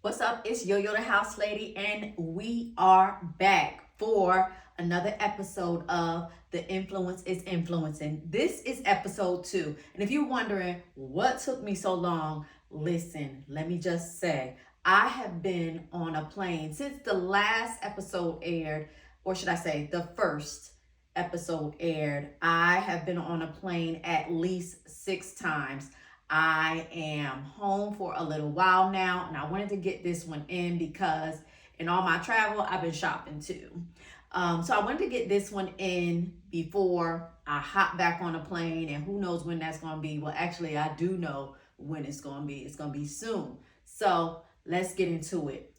What's up? It's Yo-Yo the House Lady, and we are back for another episode of The Influence is Influencing. This is episode 2. And if you're wondering what took me so long, listen, let me just say, I have been on a plane since the last episode aired, or should I say the first episode aired. I have been on a plane at least 6 times. I am home for a little while now, and I wanted to get this one in because in all my travel, I've been shopping too. So I wanted to get this one in before I hop back on a plane, and who knows when that's going to be. Well, actually, I do know when it's going to be. It's going to be soon. So let's get into it.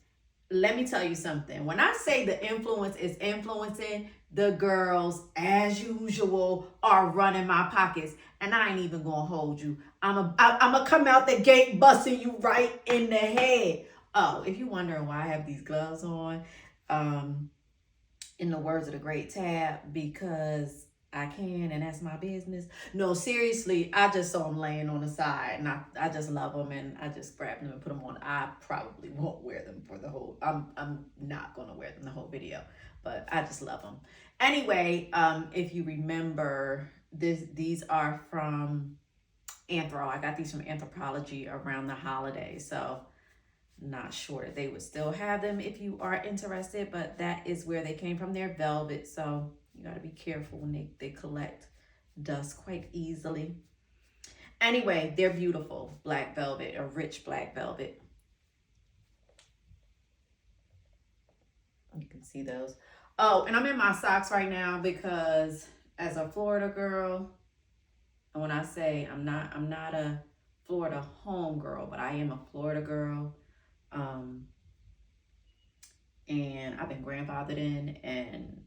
Let me tell you something. When I say the influence is influencing, the girls, as usual, are running my pockets. And I ain't even going to hold you. I'm a come out the gate busting you right in the head. Oh, if you're wondering why I have these gloves on, in the words of the great Tab, because I can and that's my business. No, seriously, I just saw them laying on the side and I just love them and I just grabbed them and put them on. I probably won't wear them for the whole, I'm not going to wear them the whole video, but I just love them. Anyway, if you remember, these are from Anthro. I got these from Anthropologie around the holidays, so not sure they would still have them if you are interested, but that is where they came from. They're velvet, so you got to be careful when they collect dust quite easily. Anyway, they're beautiful black velvet, a rich black velvet. You can see those. Oh, and I'm in my socks right now because as a Florida girl, and when I say I'm not a Florida home girl, but I am a Florida girl. And I've been grandfathered in, and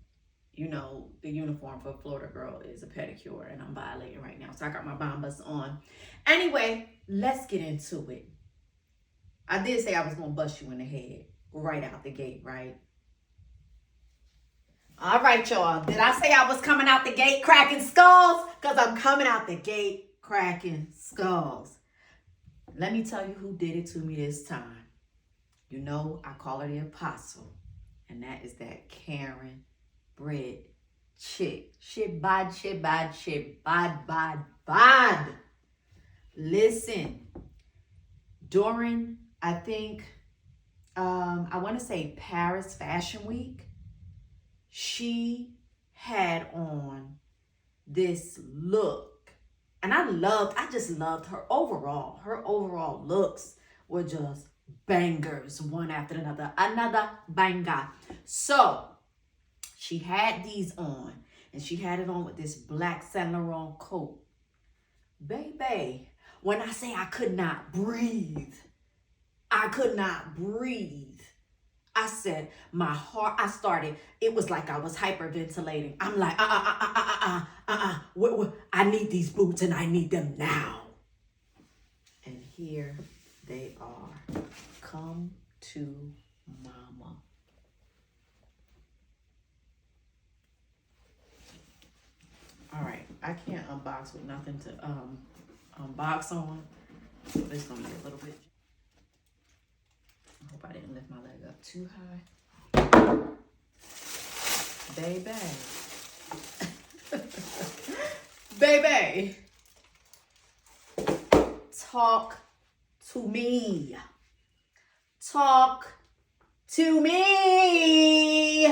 you know, the uniform for a Florida girl is a pedicure, and I'm violating right now. So I got my Bombas on. Anyway, let's get into it. I did say I was going to bust you in the head right out the gate, right? All right, y'all. Did I say I was coming out the gate cracking skulls? Because I'm coming out the gate cracking skulls. Let me tell you who did it to me this time. You know, I call her the apostle. And that is that Karen Bread chick. Shit bad, shit bad, shit bad, bad, bad. Listen, during, I think, I want to say Paris Fashion Week, she had on this look. And I just loved her overall. Her overall looks were just bangers, one after another banger. So she had these on, and she had it on with this black Saint Laurent coat. Baby, when I say I could not breathe, I said, my heart, it was like I was hyperventilating. I'm like, I need these boots and I need them now. And here they are. Come to mama. All right, I can't unbox with nothing to unbox on. So this is gonna be a little bit. I hope I didn't lift my leg up too high. Baby. Baby. Talk to me. Talk to me.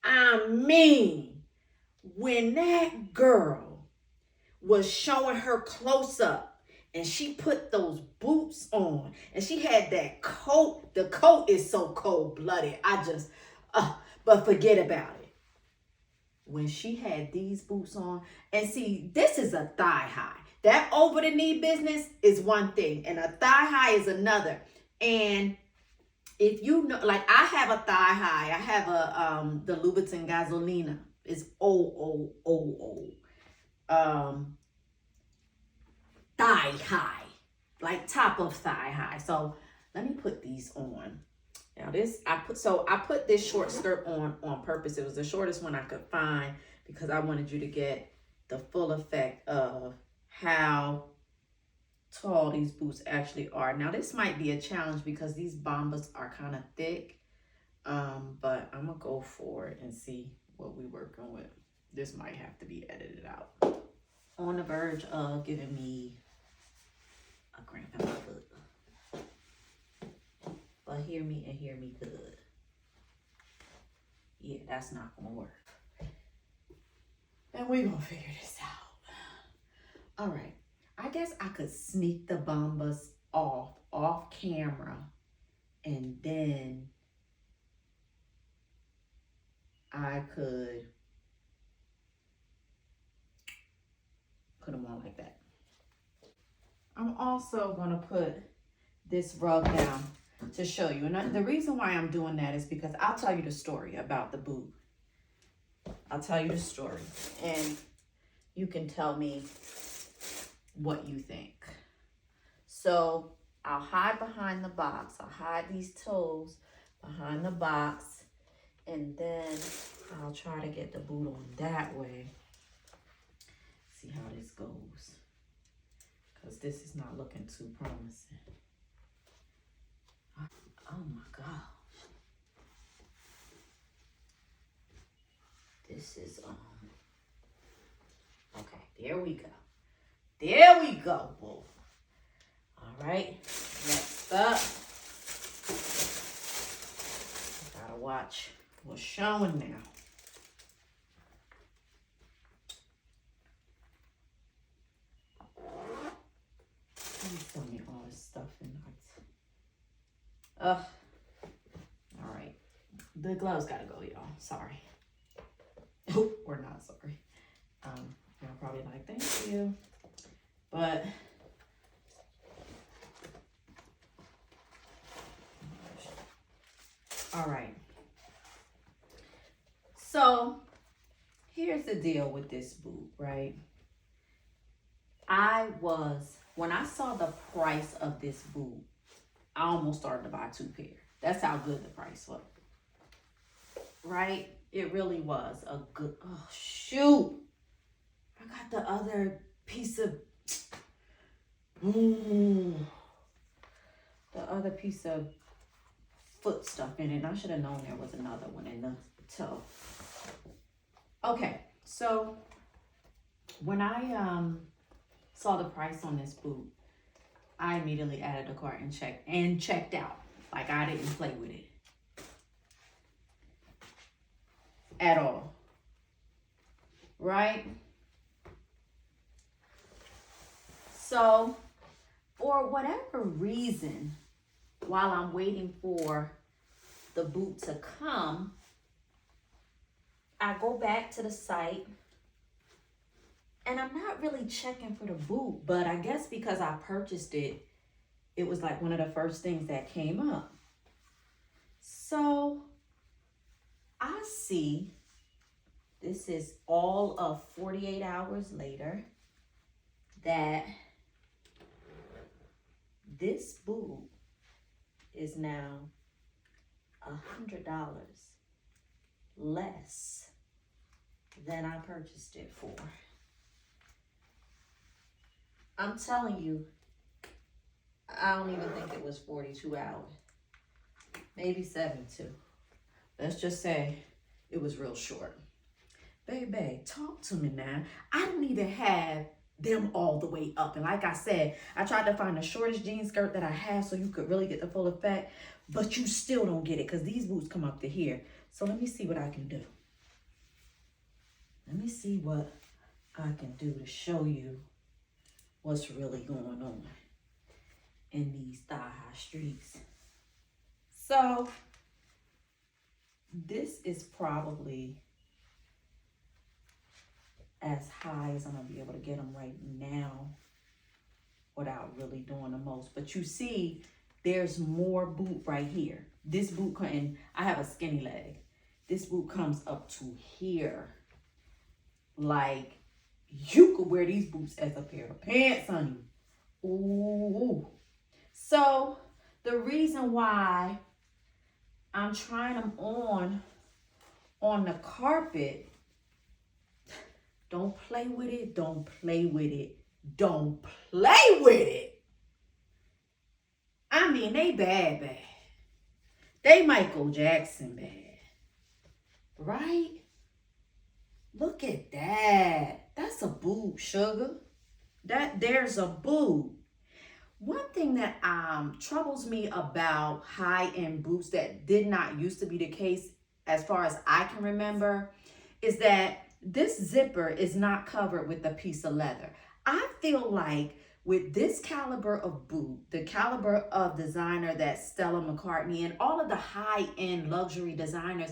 I mean, when that girl was showing her close up and she put those boots on and she had that coat, the coat is so cold-blooded. But forget about it. When she had these boots on, and see, this is a thigh high. That over the knee business is one thing, and a thigh high is another. And if you know, like I have a thigh high, I have the Louboutin Gasolina. It's thigh high, like top of thigh high. So let me put these on. Now I put this short skirt on purpose. It was the shortest one I could find because I wanted you to get the full effect of how tall these boots actually are. Now this might be a challenge because these Bombas are kind of thick. But I'm gonna go for it and see what we're working with. This might have to be edited out. On the verge of giving me a cramp in my foot. But hear me and hear me good. Yeah, that's not gonna work. And we're gonna figure this out. All right, I guess I could sneak the Bombas off camera, and then I could put them on like that. I'm also gonna put this rug down to show you. And the reason why I'm doing that is because I'll tell you the story about the boot. I'll tell you the story and you can tell me what you think. So I'll hide behind the box. I'll hide these toes behind the box, and then I'll try to get the boot on that way. See how this goes, because this is not looking too promising. Oh my gosh. This is, okay, there we go. There we go, boo. All right, next up, gotta watch what's showing now. Please tell me all this stuff in all right. The gloves gotta go, y'all. Sorry. Oh, we're not sorry. Y'all probably like, thank you. But all right. So here's the deal with this boot, right? When I saw the price of this boot, I almost started to buy 2 pair. That's how good the price was. Right? It really was a good, oh shoot. I got the other piece of, the other piece of foot stuff in it. And I should have known there was another one in the toe. Okay, so when I saw the price on this boot, I immediately added the cart and checked out. Like I didn't play with it at all. Right? So for whatever reason, while I'm waiting for the boot to come, I go back to the site and I'm not really checking for the boot, but I guess because I purchased it, it was like one of the first things that came up. So I see this is all of 48 hours later that this boot is now $100 less than I purchased it for. I'm telling you, I don't even think it was 42 hours. Maybe 72. Let's just say it was real short. Baby, talk to me now. I don't even have them all the way up. And like I said, I tried to find the shortest jean skirt that I have so you could really get the full effect, but you still don't get it because these boots come up to here. So let me see what I can do. Let me see what I can do to show you what's really going on in these thigh-high streaks. So this is probably as high as I'm gonna be able to get them right now without really doing the most. But you see, there's more boot right here. This boot, and I have a skinny leg. This boot comes up to here. Like, you could wear these boots as a pair of pants, honey. Ooh. So the reason why I'm trying them on the carpet, don't play with it, don't play with it, don't play with it. I mean, they bad, bad. They Michael Jackson bad. Right? Look at that. That's a boob, sugar. There's a boob. One thing that troubles me about high-end boots that did not used to be the case as far as I can remember is that this zipper is not covered with a piece of leather. I feel like with this caliber of boot, the caliber of designer that Stella McCartney and all of the high-end luxury designers,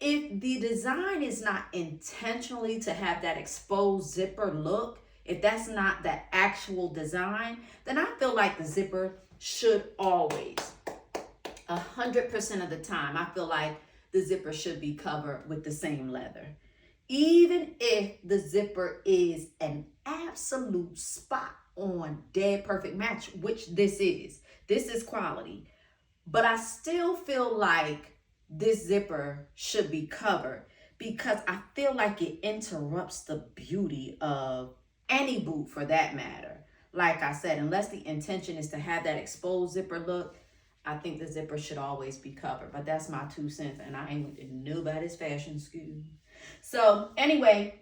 if the design is not intentionally to have that exposed zipper look, if that's not the actual design, then I feel like the zipper should always, 100% of the time, I feel like the zipper should be covered with the same leather. Even if the zipper is an absolute spot on dead perfect match, which this is quality. But I still feel like this zipper should be covered because I feel like it interrupts the beauty of any boot for that matter. Like I said, unless the intention is to have that exposed zipper look, I think the zipper should always be covered. But that's my 2 cents, and I ain't in nobody's fashion school. So anyway,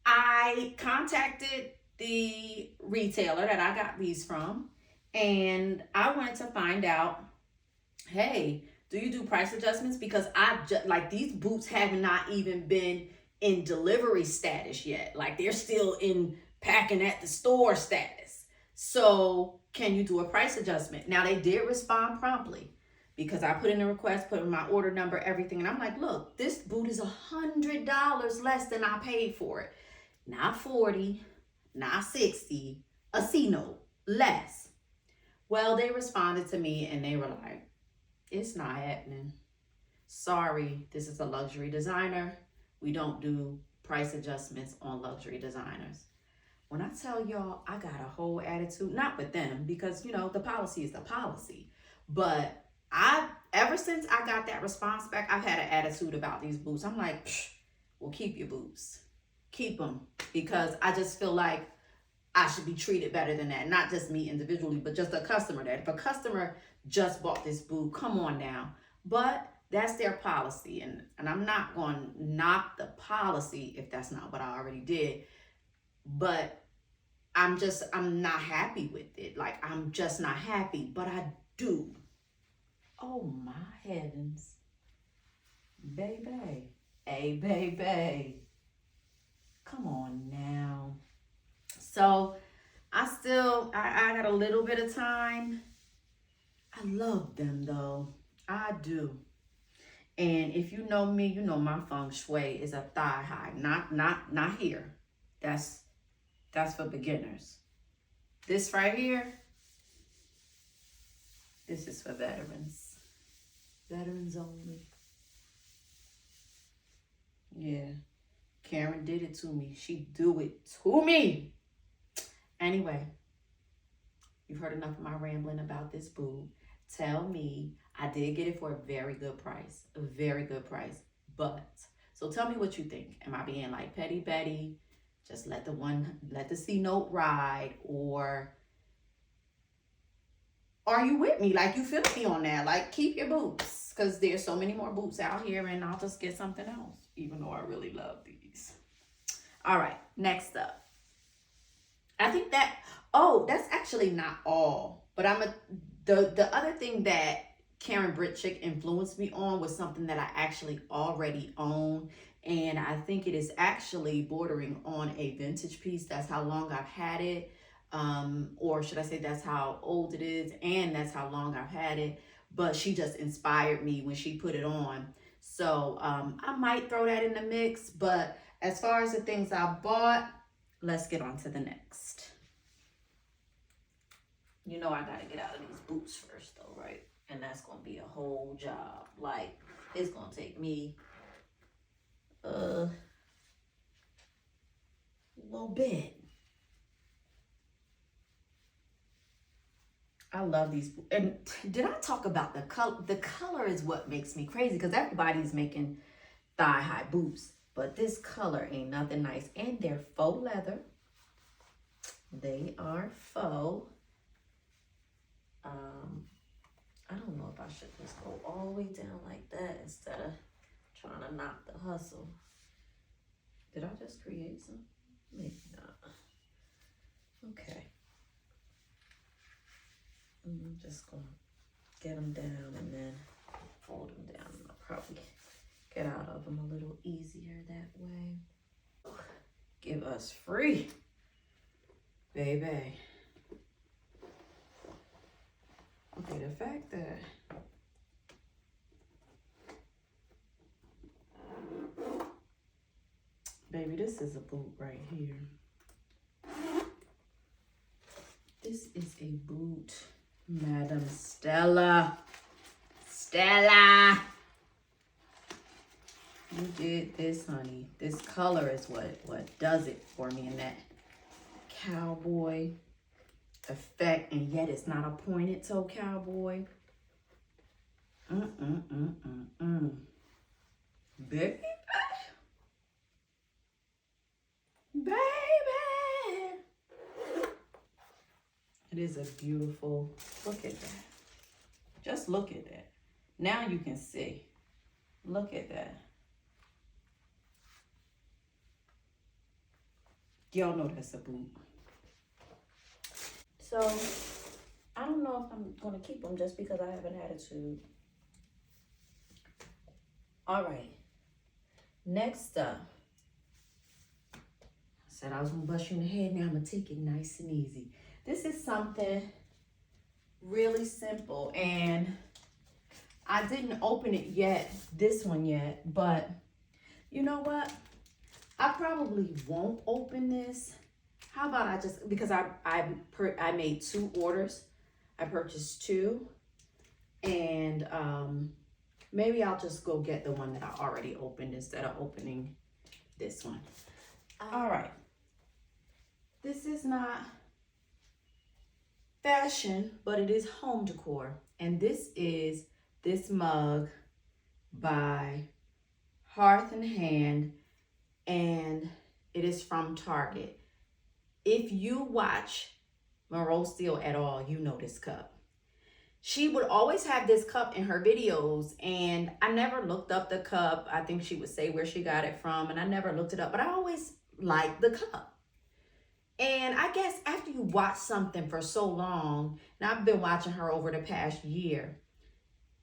I contacted the retailer that I got these from, and I wanted to find out, hey, do you do price adjustments? Because I just like these boots have not even been in delivery status yet. Like they're still in packing at the store status. So can you do a price adjustment? Now they did respond promptly because I put in a request, put in my order number, everything. And I'm like, look, this boot is $100 less than I paid for it. Not 40, not 60, a C note, less. Well, they responded to me and they were like, it's not happening. Sorry, this is a luxury designer. We don't do price adjustments on luxury designers. When I tell y'all, I got a whole attitude, not with them, because, you know, the policy is the policy. But ever since I got that response back, I've had an attitude about these boots. I'm like, well, keep your boots. Keep them. Because I just feel like I should be treated better than that. Not just me individually, but just a customer. That if a customer just bought this boot, come on now. But that's their policy. And I'm not going to knock the policy if that's not what I already did. But I'm not happy with it. Like, I'm just not happy. But I do. Oh, my heavens. Baby. Hey, baby. Come on now. So, I got a little bit of time. I love them, though. I do. And if you know me, you know my feng shui is a thigh high. Not here. That's for beginners. This right here, this is for veterans. Veterans only. Yeah. Karen did it to me. She do it to me. Anyway, you've heard enough of my rambling about this boob. Tell me, I did get it for a very good price. A very good price. But, so tell me what you think. Am I being like petty Betty? Just let the C note ride, or are you with me? Like, you feel me on that? Like, keep your boots, because there's so many more boots out here, and I'll just get something else, even though I really love these. All right, next up. I think that's actually not all, but the other thing that Karen Britchick influenced me on was something that I actually already own. And I think it is actually bordering on a vintage piece. That's how long I've had it. Or should I say that's how old it is. And that's how long I've had it. But she just inspired me when she put it on. So I might throw that in the mix. But as far as the things I bought, let's get on to the next. You know I got to get out of these boots first though, right? And that's going to be a whole job. Like, it's going to take me a little bit. I love these. And did I talk about the color? The color is what makes me crazy, because everybody's making thigh-high boots. But this color ain't nothing nice. And they're faux leather. They are faux. I don't know if I should just go all the way down like that instead of trying to knock the hustle. Did I just create some? Maybe not. Okay. I'm just gonna get them down and then fold them down. I'll probably get out of them a little easier that way. Give us free, baby. Okay, the fact that baby, this is a boot right here. This is a boot, Madam Stella. Stella, you did this, honey. This color is what does it for me in that cowboy effect, and yet it's not a pointed toe cowboy. Baby. Baby. It is a beautiful, look at that. Just look at that. Now you can see. Look at that. Y'all know that's a boot. So, I don't know if I'm going to keep them just because I have an attitude. All right. Next up. I said I was going to bust you in the head. Now I'm going to take it nice and easy. This is something really simple. And I didn't open it yet, this one yet. But you know what? I probably won't open this. How about I just, because I made 2 orders. I purchased 2. And maybe I'll just go get the one that I already opened instead of opening this one. All right. This is not fashion, but it is home decor. And this is this mug by Hearth and Hand. And it is from Target. If you watch Monroe Steele at all, you know this cup. She would always have this cup in her videos, and I never looked up the cup. I think she would say where she got it from, and I never looked it up, but I always liked the cup. And I guess after you watch something for so long, and I've been watching her over the past year,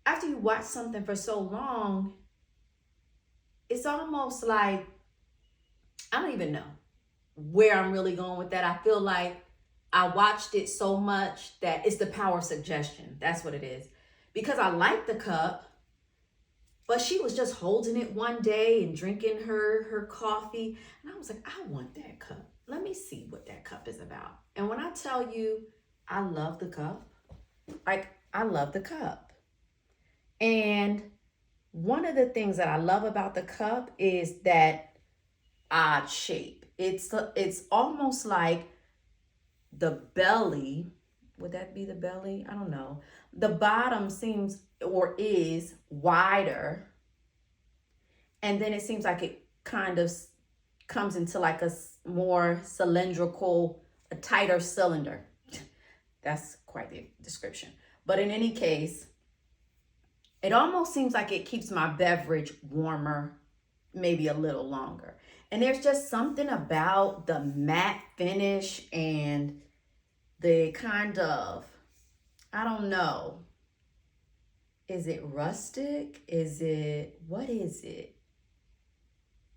after you watch something for so long, it's almost like, I don't even know where I'm really going with that. I feel like I watched it so much that it's the power of suggestion. That's what it is. Because I like the cup, but she was just holding it one day and drinking her coffee. And I was like, I want that cup. Let me see what that cup is about. And when I tell you, I love the cup. Like, I love the cup. And one of the things that I love about the cup is that odd shape. It's almost like the belly. Would that be the belly? I don't know. The bottom seems or is wider, and then it seems like it kind of comes into like a more cylindrical, a tighter cylinder. That's quite the description. But in any case, it almost seems like it keeps my beverage warmer, maybe a little longer. And there's just something about the matte finish and the kind of, I don't know. Is it rustic? What is it?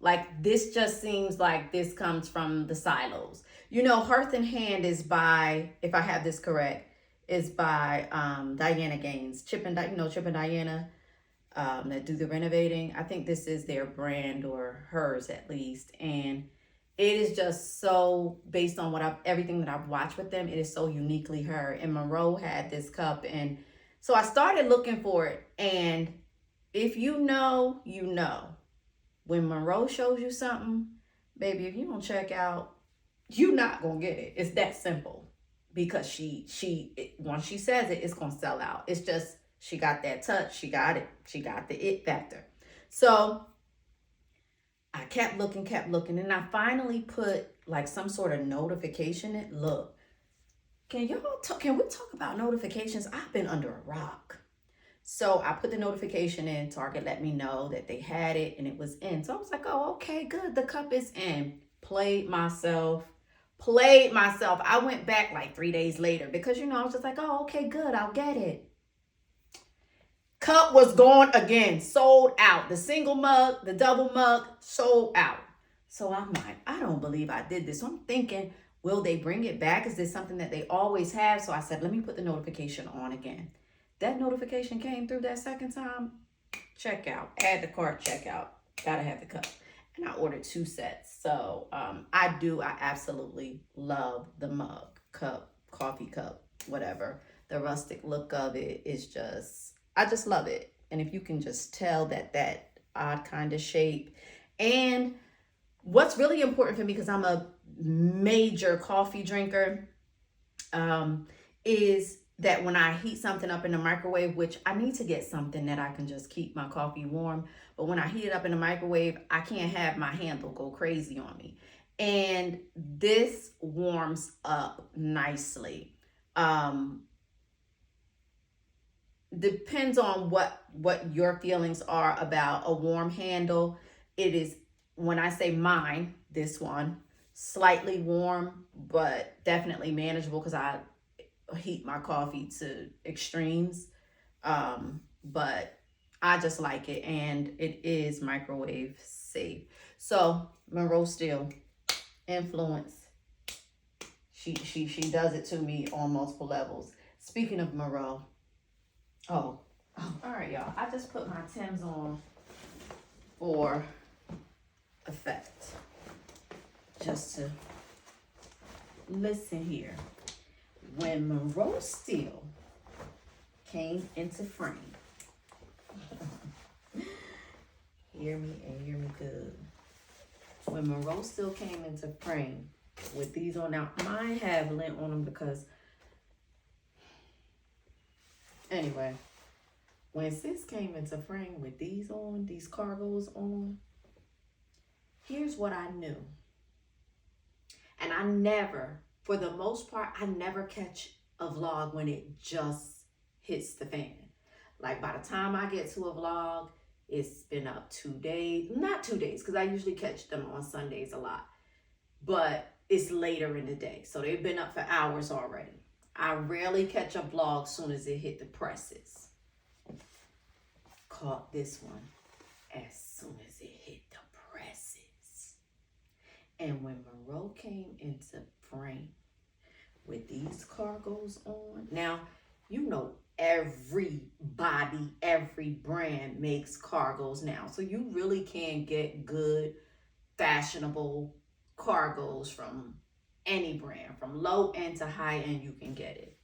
Like, this just seems like this comes from the silos. You know, Hearth and Hand is by, if I have this correct, is by Diana Gaines. Chip and Diana. That do the renovating. I think this is their brand, or hers at least, and it is just so based on everything that I've watched with them. It is so uniquely her. And Monroe had this cup, and so I started looking for it. And if you know, you know. When Monroe shows you something, baby, if you don't check out, you're not gonna get it. It's that simple, because once she says it, it's gonna sell out. It's just, she got that touch. She got it. She got the it factor. So I kept looking. And I finally put like some sort of notification. Look, can we talk about notifications? I've been under a rock. So I put the notification in. Target let me know that they had it and it was in. So I was like, oh, okay, good. The cup is in. Played myself. I went back like 3 days later because, I was just like, oh, okay, good. I'll get it. Cup was gone again. Sold out. The single mug, the double mug, sold out. So I'm like, I don't believe I did this. So I'm thinking, will they bring it back? Is this something that they always have? So I said, let me put the notification on again. That notification came through that second time. Checkout. Add the cart, checkout. Gotta have the cup. And I ordered 2 sets. So I absolutely love the mug, cup, coffee cup, whatever. The rustic look of it is just, I just love it. And if you can just tell that odd kind of shape. And what's really important for me, because I'm a major coffee drinker, is that when I heat something up in the microwave, which I need to get something that I can just keep my coffee warm, but when I heat it up in the microwave, I can't have my handle go crazy on me. And this warms up nicely. Depends on what your feelings are about a warm handle. It is, when I say mine, this one, slightly warm, but definitely manageable because I heat my coffee to extremes. But I just like it, and it is microwave safe. So Monroe Steel influence. She does it to me on multiple levels. Speaking of Monroe, all right, y'all. I just put my Timbs on for effect, just to listen here. When Monroe Steel came into frame, hear me and hear me good. When Monroe Steel came into frame with these on, now mine have lint on them because, anyway, when sis came into frame with these on, these cargos on, here's what I knew. And I never, for the most part, I never catch a vlog when it just hits the fan. Like by the time I get to a vlog, it's been up 2 days, not 2 days, because I usually catch them on Sundays a lot, but it's later in the day. So they've been up for hours already. I rarely catch a vlog soon as it hit the presses. Caught this one as soon as it hit the presses. And when Monroe came into frame with these cargos on, now, everybody, every brand makes cargos now. So you really can get good, fashionable cargos from any brand. From low end to high end, you can get it.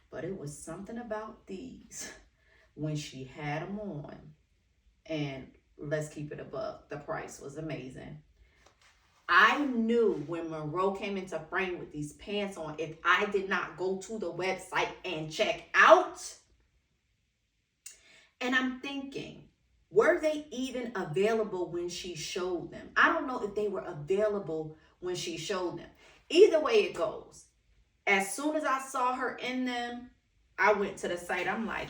But it was something about these when she had them on. And let's keep it above. The price was amazing. I knew when Monroe came into frame with these pants on, if I did not go to the website and check out, and I'm thinking, were they even available when she showed them? I don't know if they were available when she showed them. Either way it goes, as soon as I saw her in them, I went to the site. I'm like,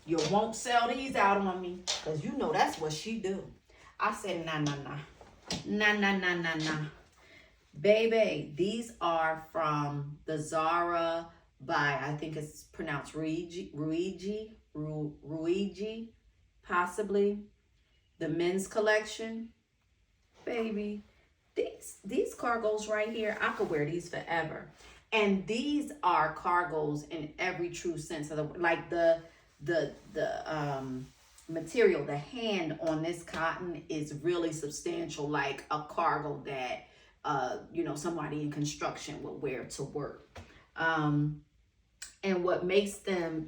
you won't sell these out on me, because that's what she do. I said, nah. Baby, these are from the Zara by, I think it's pronounced Ruigi, possibly. The men's collection. Baby, these cargos right here, I could wear these forever. And these are cargos in every true sense of the, like the material, the hand on this cotton is really substantial, like a cargo that somebody in construction would wear to work. And what makes them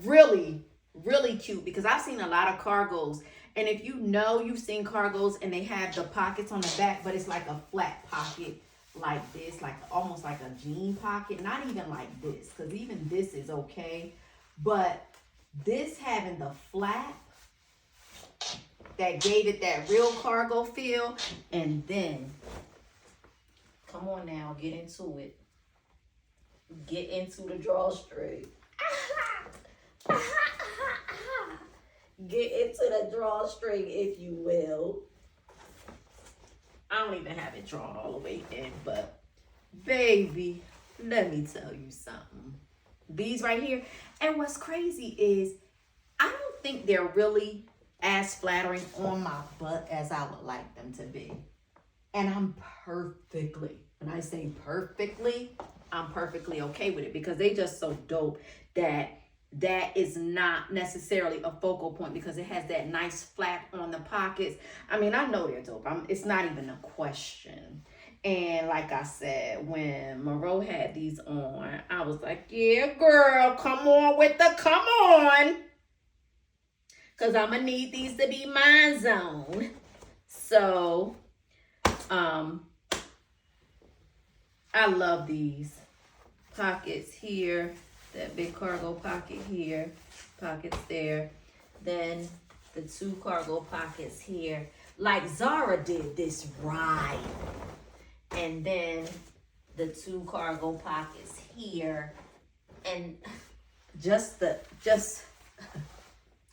really cute, because I've seen a lot of cargos, and if you've seen cargos and they have the pockets on the back, but it's like a flat pocket like this, like almost like a jean pocket, not even like this, because even this is okay, but this having the flap that gave it that real cargo feel. And then, come on now, get into it. get into the drawstring. Get into the drawstring, if you will. I don't even have it drawn all the way in, but baby, let me tell you something. These right here, and what's crazy is I don't think they're really as flattering on my butt as I would like them to be. And I'm perfectly, when I say perfectly, I'm perfectly okay with it because they just so dope that is not necessarily a focal point because it has that nice flap on the pockets. I mean, I know they're dope. It's not even a question. And like I said, when Moreau had these on, I was like, yeah, girl, come on with the come on. Because I'm going to need these to be my zone. So, I love these pockets here, that big cargo pocket here, pockets there, then the 2 cargo pockets here. Like Zara did this right. And then the 2 cargo pockets here, and just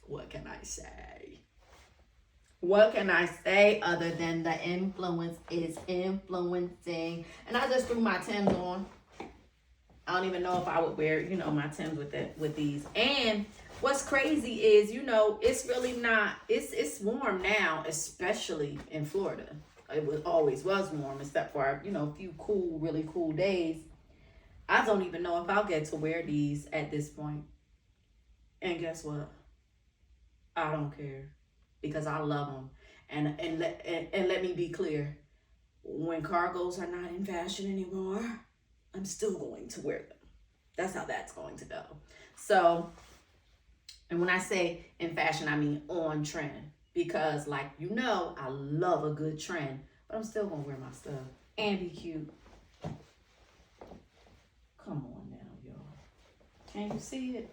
what can I say? What can I say other than the influence is influencing? And I just threw my Timbs on. I don't even know if I would wear, my Timbs with these. And what's crazy is, it's really not, it's warm now, especially in Florida. It always was warm, except for, a few really cool days. I don't even know if I'll get to wear these at this point. And guess what? I don't care because I love them. And let me be clear. When cargos are not in fashion anymore, I'm still going to wear them. That's how that's going to go. So, and when I say in fashion, I mean on trend. Because I love a good trend. But I'm still going to wear my stuff and be cute. Come on now, y'all. Can you see it?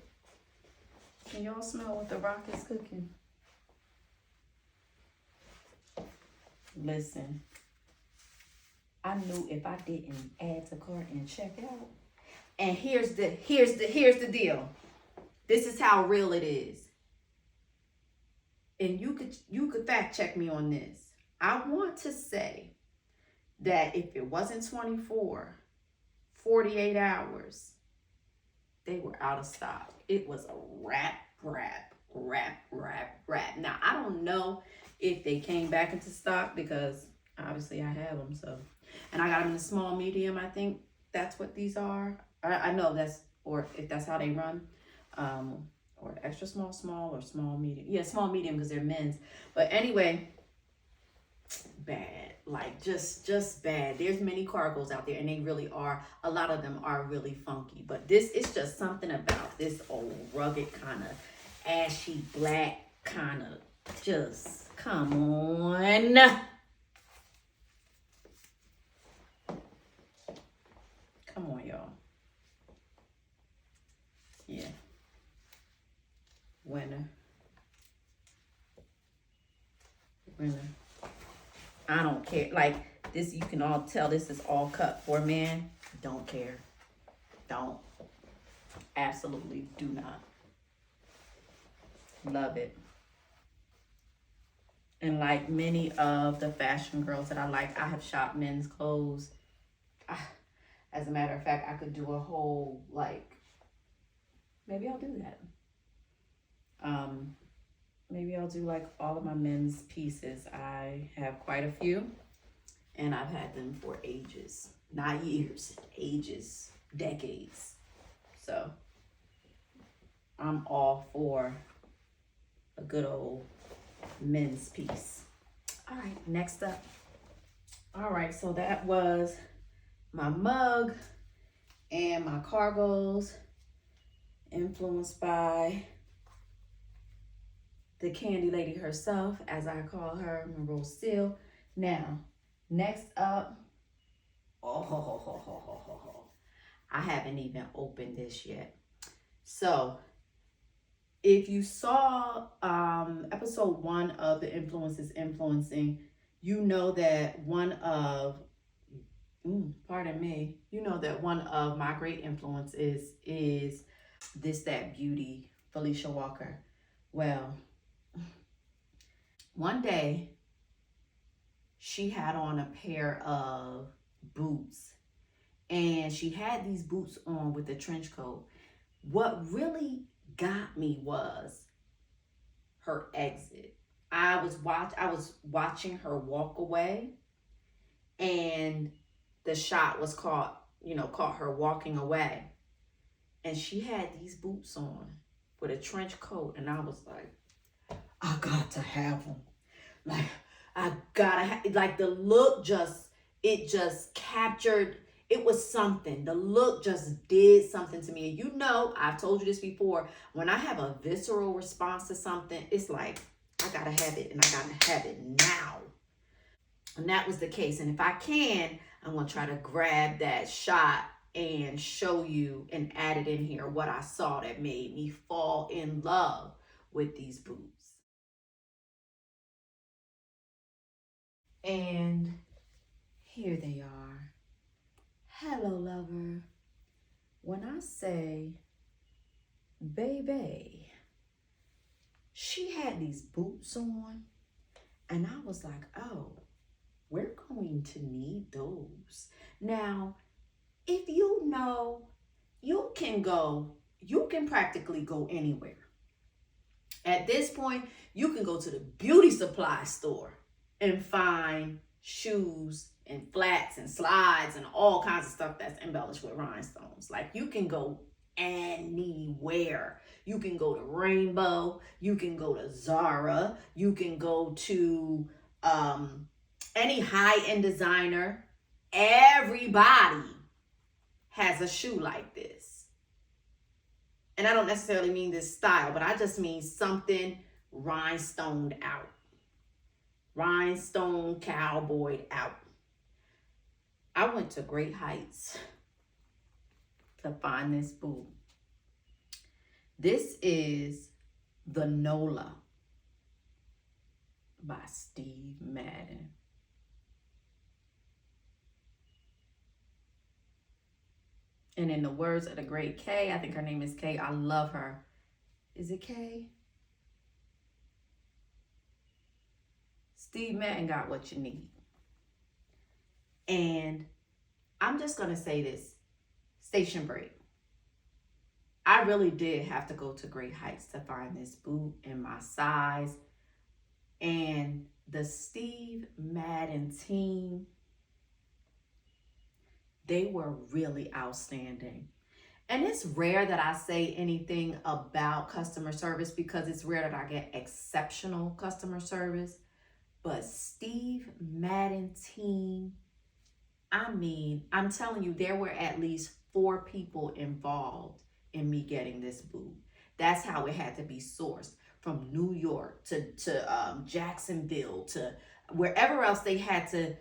Can y'all smell what the rock is cooking? Listen, I knew if I didn't add to cart and check out. And here's the deal. This is how real it is. And you could fact check me on this. I want to say that if it wasn't 48 hours, they were out of stock. It was a wrap. Now, I don't know if they came back into stock because obviously I have them. So, and I got them in a small, medium. I think that's what these are. I know that's, or if that's how they run. Or extra small, or small, medium. Yeah, small, medium because they're men's. But anyway, bad. Like just bad. There's many cargos out there and they really are. A lot of them are really funky. But this is just something about this old rugged kind of ashy black kind of just come on. Come on, y'all. Yeah. Winner. I don't care. Like this, you can all tell this is all cut for men. Don't care. Don't. Absolutely do not. Love it. And like many of the fashion girls that I like, I have shopped men's clothes. As a matter of fact, I could do a whole, maybe I'll do that. Maybe I'll do like all of my men's pieces. I have quite a few and I've had them for ages, not years, ages, decades. So I'm all for a good old men's piece. All right, next up. All right, so that was my mug and my cargos influenced by the candy lady herself, as I call her, Monroe Steele. Now, next up, I haven't even opened this yet. So, if you saw episode 1 of The Influence is Influencing, you know that one of Pardon me. You know that one of my great influences is this, that beauty, Felicia Walker. Well, one day she had on a pair of boots, and she had these boots on with a trench coat. What really got me was her exit. I was watching her walk away, and the shot was caught her walking away, and she had these boots on with a trench coat, and I was like, I got to have them. Like, I gotta have, like, the look just captured. It was something. The look just did something to me. And you know, I've told you this before, when I have a visceral response to something, it's like, I gotta have it, and I gotta have it now. And that was the case. And if I can, I'm gonna try to grab that shot and show you and add it in here, what I saw that made me fall in love with these boots. And here they are. Hello, lover. When I say baby, she had these boots on, and I was like, oh, we're going to need those. Now, if you know, you can practically go anywhere. At this point, you can go to the beauty supply store and find shoes and flats and slides and all kinds of stuff that's embellished with rhinestones. Like, you can go anywhere. You can go to Rainbow, you can go to Zara, you can go to any high-end designer. Everybody has a shoe like this. And I don't necessarily mean this style, but I just mean something rhinestoned out. Rhinestone cowboyed out. I went to great heights to find this boot. This is the NOLA by Steve Madden. And in the words of the great Kay, I think her name is Kay. I love her. Is it Kay? Steve Madden got what you need. And I'm just going to say this. Station break. I really did have to go to great heights to find this boot in my size. And the Steve Madden team, they were really outstanding. And it's rare that I say anything about customer service, because it's rare that I get exceptional customer service. But Steve Madden team, I mean, I'm telling you, there were at least 4 people involved in me getting this boot. That's how it had to be sourced, from New York to Jacksonville to wherever else they had to.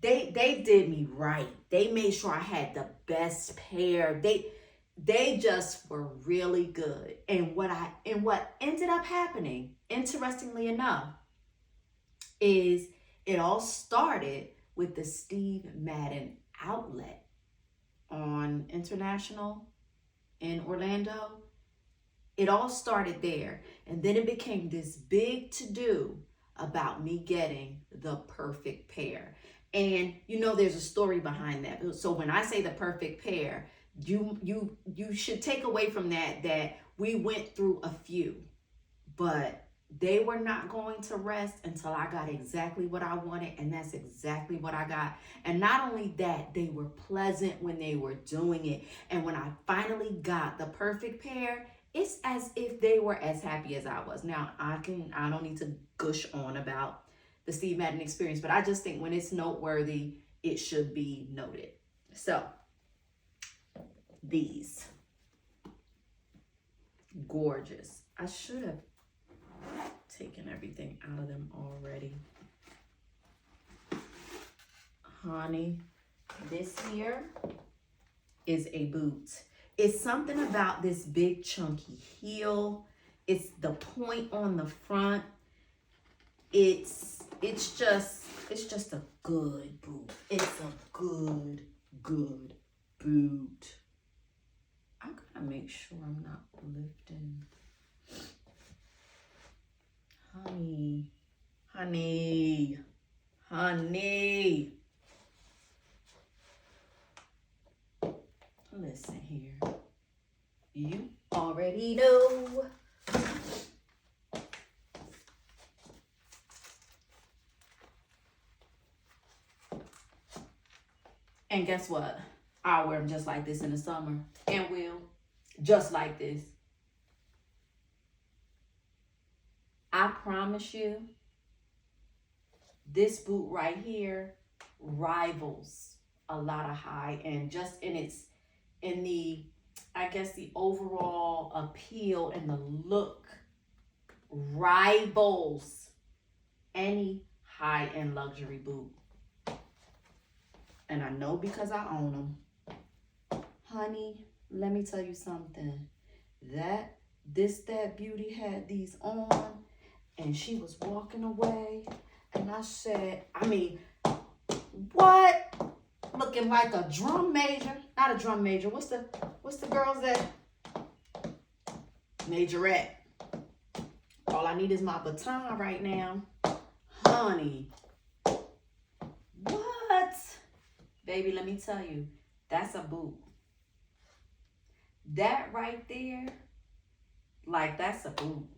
They did me right. They made sure I had the best pair. They just were really good. And what ended up happening, interestingly enough, is it all started with the Steve Madden outlet on International in Orlando. It all started there. And then it became this big to-do about me getting the perfect pair. And you know, there's a story behind that. So when I say the perfect pair, you should take away from that we went through a few, but they were not going to rest until I got exactly what I wanted, and that's exactly what I got. And not only that, they were pleasant when they were doing it. And when I finally got the perfect pair, it's as if they were as happy as I was. Now, I don't need to gush on about the Steve Madden experience, but I just think when it's noteworthy, it should be noted. So, these. Gorgeous. I should have taken everything out of them already. Honey, this here is a boot. It's something about this big chunky heel. It's the point on the front. It's it's just a good boot. It's a good boot. I gotta make sure I'm not lifting. Honey. Listen here. You already know. And guess what? I'll wear them just like this in the summer. And will. Just like this. I promise you, this boot right here rivals a lot of high end, just in the, I guess, the overall appeal and the look rivals any high end luxury boot. And I know because I own them. Honey, let me tell you something. That beauty had these on and she was walking away. And I said, what? Looking like a drum major. Not a drum major. What's the girls that? Majorette. All I need is my baton right now. Honey. What? Baby, let me tell you. That's a boot. That right there, like, that's a boot.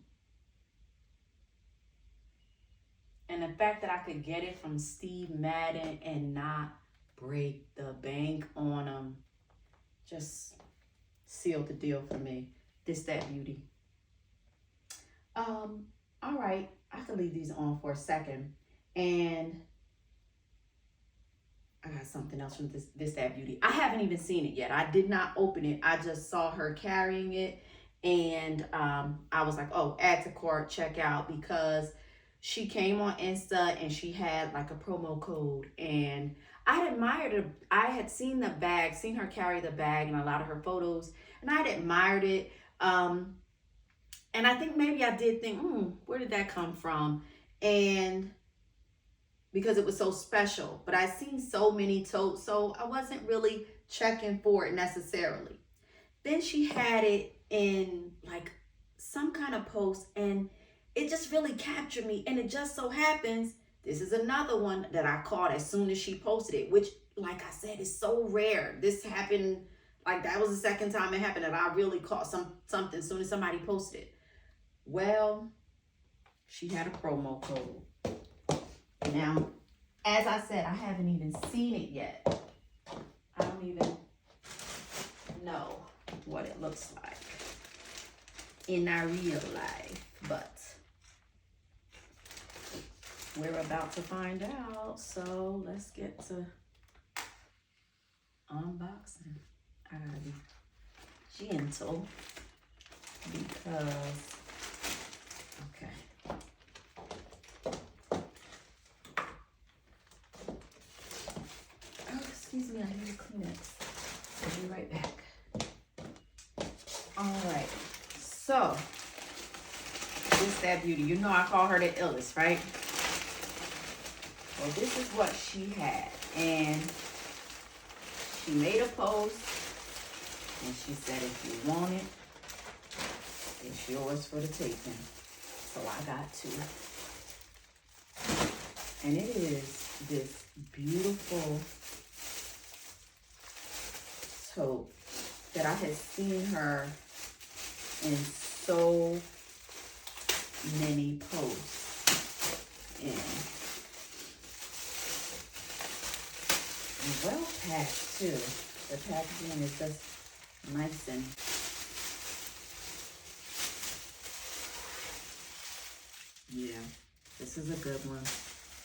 And the fact that I could get it from Steve Madden and not break the bank on them just sealed the deal for me. That beauty. All right, I can leave these on for a second. And I got something else from that beauty. I haven't even seen it yet. I did not open it. I just saw her carrying it. And I was like, oh, add to cart, check out, because she came on Insta and she had like a promo code. And I admired her. I had seen the bag, seen her carry the bag in a lot of her photos. And I admired it. And I think maybe I did think, where did that come from? And because it was so special. But I seen so many totes, so I wasn't really checking for it necessarily. Then she had it in like some kind of post, and it just really captured me. And it just so happens, this is another one that I caught as soon as she posted it, which, like I said, is so rare. This happened, like that was the second time it happened that I really caught something as soon as somebody posted it. Well, she had a promo code. Now, as I said, I haven't even seen it yet. I don't even know what it looks like in our real life, but we're about to find out. So let's get to unboxing. I gotta be gentle because, okay. Oh, excuse me, I need a Kleenex. I'll be right back. All right, so that beauty. You know I call her the illest, right? Well, this is what she had, and she made a post, and she said, if you want it, it's yours for the taking. So I got two. And it is this beautiful tote that I had seen her in so many posts in. Well packed too. The packaging is just nice and yeah, this is a good one.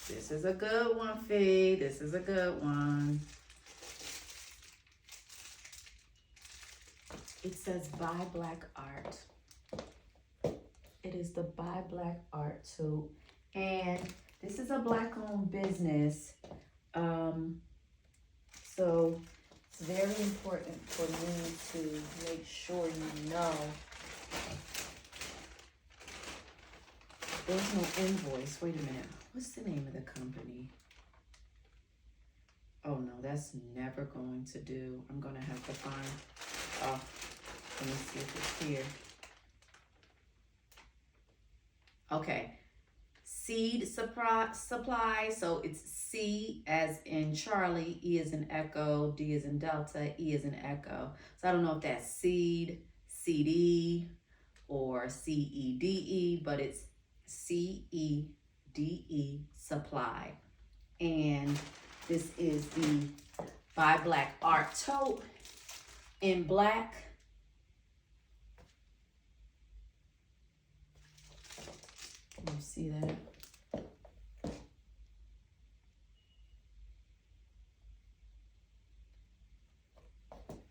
This is a good one, Fee. This is a good one. It says Buy Black Art. It is the Buy Black Art tote. And this is a Black-owned business. So it's very important for me to make sure you know There's no invoice. Wait a minute. What's the name of the company? Oh no, that's never going to do. I'm gonna have to find, oh, let me see if it's here. Okay, Seed Supply, so it's C as in Charlie, E as in Echo, D as in Delta, E as in Echo. So I don't know if that's Seed, CD, or CEDE, but it's CEDE Supply. And this is the Buy Black Art Tote in black. Can you see that?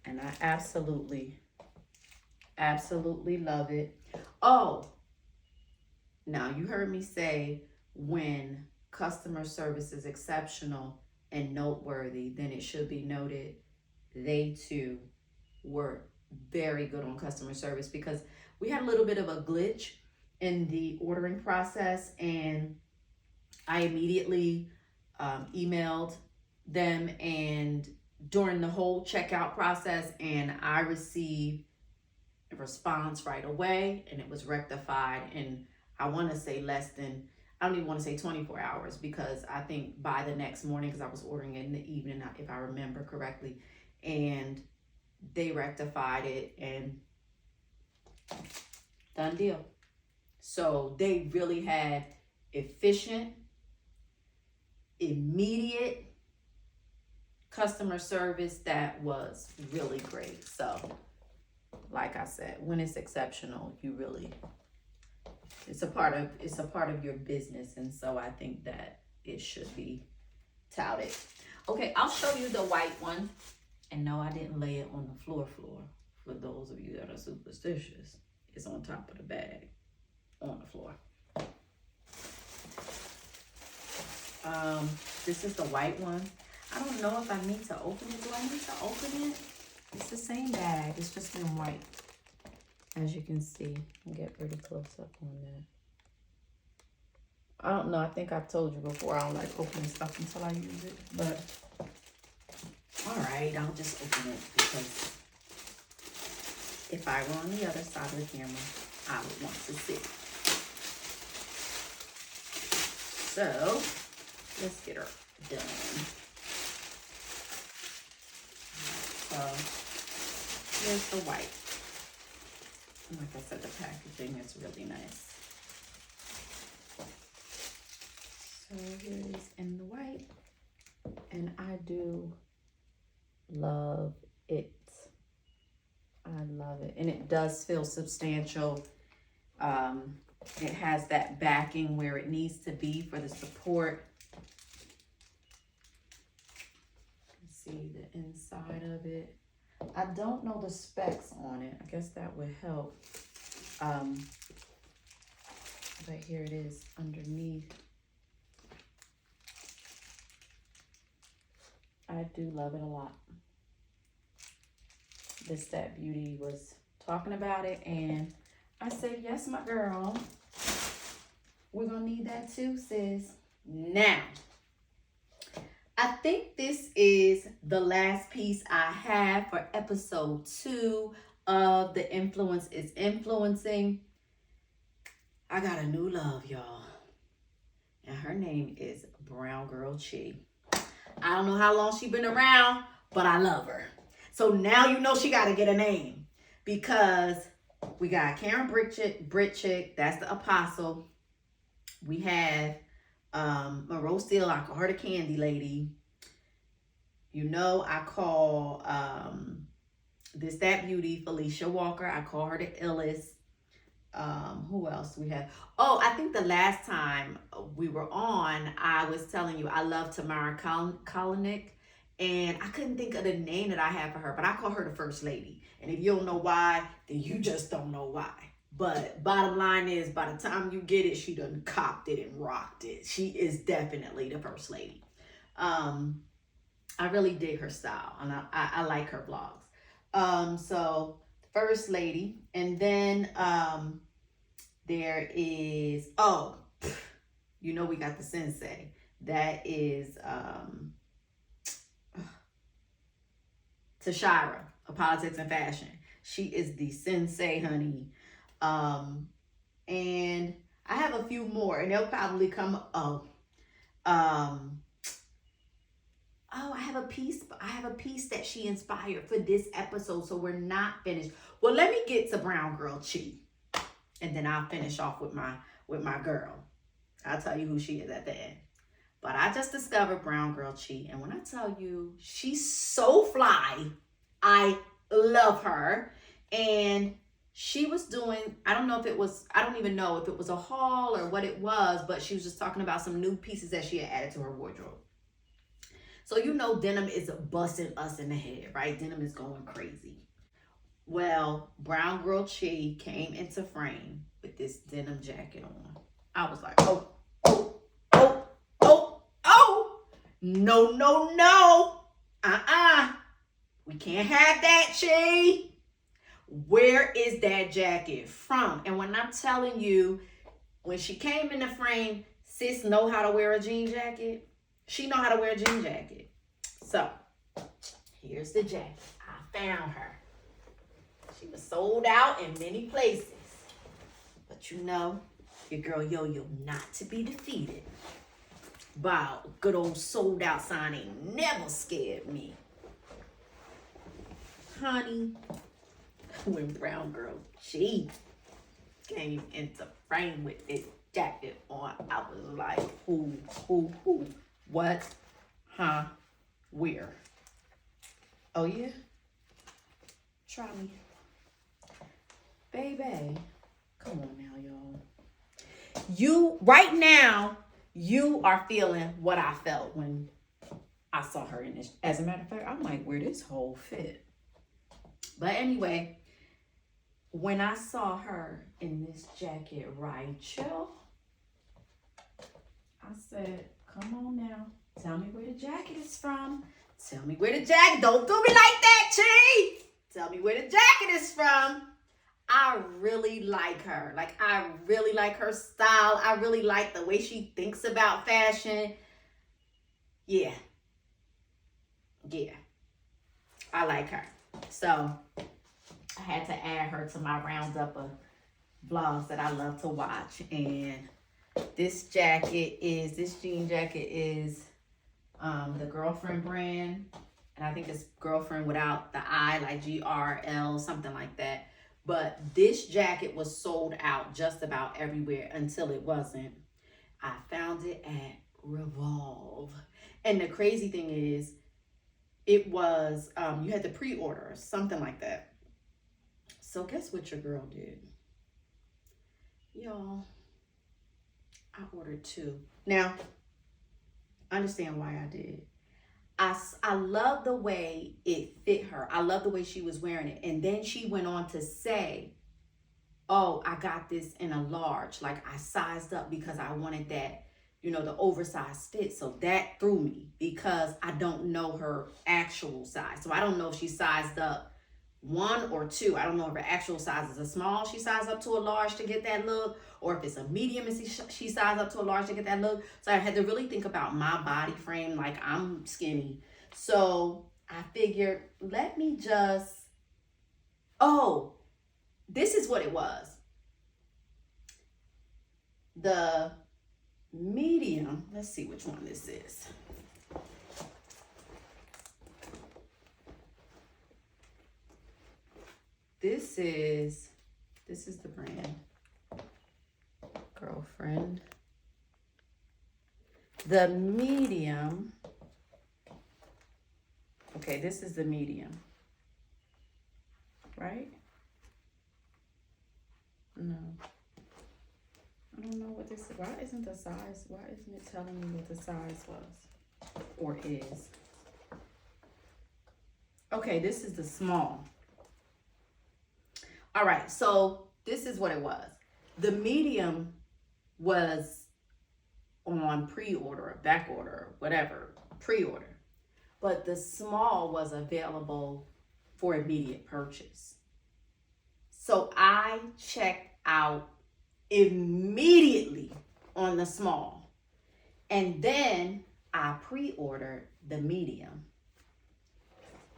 And I absolutely love it. Oh, now you heard me say when customer service is exceptional and noteworthy, then it should be noted they too were very good on customer service, because we had a little bit of a glitch in the ordering process, and I immediately emailed them and during the whole checkout process, and I received a response right away, and it was rectified in, I want to say less than, I don't even want to say 24 hours, because I think by the next morning, because I was ordering it in the evening, if I remember correctly, and they rectified it and done deal. So they really had efficient, immediate customer service that was really great. So like I said, when it's exceptional, you really, it's a part of your business, and so I think that it should be touted. Okay, I'll show you the white one. And no, I didn't lay it on the floor. For those of you that are superstitious, it's on top of the bag, on the floor. This is the white one. I don't know if I need to open it. Do I need to open it? It's the same bag. It's just in white. As you can see, I'll get pretty close up on that. I don't know. I think I've told you before, I don't like opening stuff until I use it. But, all right, I'll just open it, because if I were on the other side of the camera, I would want to see. So, let's get her done. So, here's the white. Like I said, the packaging is really nice. So here it is in the white. And I do love it. I love it. And it does feel substantial. It has that backing where it needs to be for the support. See the inside of it. I don't know the specs on it. I guess that would help. But here it is underneath. I do love it a lot. This That Beauty was talking about it, and I said, yes, my girl. We're gonna need that too, sis. Now, I think this is the last piece I have for episode 2 of The Influence is Influencing. I got a new love, y'all. And her name is Brown Girl Chi. I don't know how long she's been around, but I love her. So now you know she got to get a name, because we got Karen Britchick, that's the Apostle. We have Monroe Steele, I call her the Candy Lady. You know, I call This That Beauty Felicia Walker. I call her the illest. Who else do we have? Oh, I think the last time we were on, I was telling you I love Tamara Kalanick, and I couldn't think of the name that I have for her, but I call her the First Lady. And if you don't know why, then you just don't know why. But bottom line is, by the time you get it, she done copped it and rocked it. She is definitely the First Lady. I really dig her style, and I like her vlogs. So First Lady, and then there is, oh, You know we got the sensei. That is Tashira of Politics and Fashion. She is the sensei, honey. And I have a few more, and they'll probably come. I have a piece. I have a piece that she inspired for this episode, so we're not finished. Well, let me get to Brown Girl Chi, and then I'll finish off with my girl. I'll tell you who she is at the end. But I just discovered Brown Girl Chi, and when I tell you she's so fly, I love her. And she was doing, I don't even know if it was a haul or what it was, but she was just talking about some new pieces that she had added to her wardrobe. So you know denim is busting us in the head, right? Denim is going crazy. Well, Brown Girl Chi came into frame with this denim jacket on. I was like, oh, no. We can't have that, Chi. Where is that jacket from? And when I'm telling you, when she came in the frame, sis know how to wear a jean jacket. She know how to wear a jean jacket. So, here's the jacket. I found her. She was sold out in many places. But you know, your girl Yo-Yo not to be defeated. Wow, good old sold out sign ain't never scared me. Honey, when Brown Girl Chi came into frame with this jacket on, I was like, who, what, huh, where? Oh yeah? Try me. Baby, come on now, y'all. Right now, you are feeling what I felt when I saw her in this. As a matter of fact, I'm like, where this whole fit? But anyway, when I saw her in this jacket, right, chill, I said, come on now. Tell me where the jacket is from. Tell me where the jacket, don't do me like that, Chi. Tell me where the jacket is from. I really like her. Like, I really like her style. I really like the way she thinks about fashion. Yeah. I like her. So, I had to add her to my roundup of vlogs that I love to watch. And this jean jacket is the Girlfriend brand. And I think it's Girlfriend without the I, like GRL, something like that. But this jacket was sold out just about everywhere until it wasn't. I found it at Revolve. And the crazy thing is, it was, you had to pre-order, something like that. So guess what your girl did? Y'all, I ordered 2. Now, understand why I did. I love the way it fit her. I love the way she was wearing it. And then she went on to say, oh, I got this in a large. Like, I sized up because I wanted that, you know, the oversized fit. So that threw me because I don't know her actual size. So I don't know if she sized up 1 or 2. I don't know if her actual size is a small, she sized up to a large to get that look, or if it's a medium and she sized up to a large to get that look. So I had to really think about my body frame. Like, I'm skinny. So I figured, let me just, oh, this is what it was. The medium, let's see which one this is. This is the brand. Girlfriend. The medium. Okay, this is the medium. Right? No. I don't know what this is. Why isn't it telling me what the size was? Or is? Okay, this is the small. All right, so this is what it was. The medium was on pre-order, back order, whatever, pre-order. But the small was available for immediate purchase. So I checked out immediately on the small. And then I pre-ordered the medium.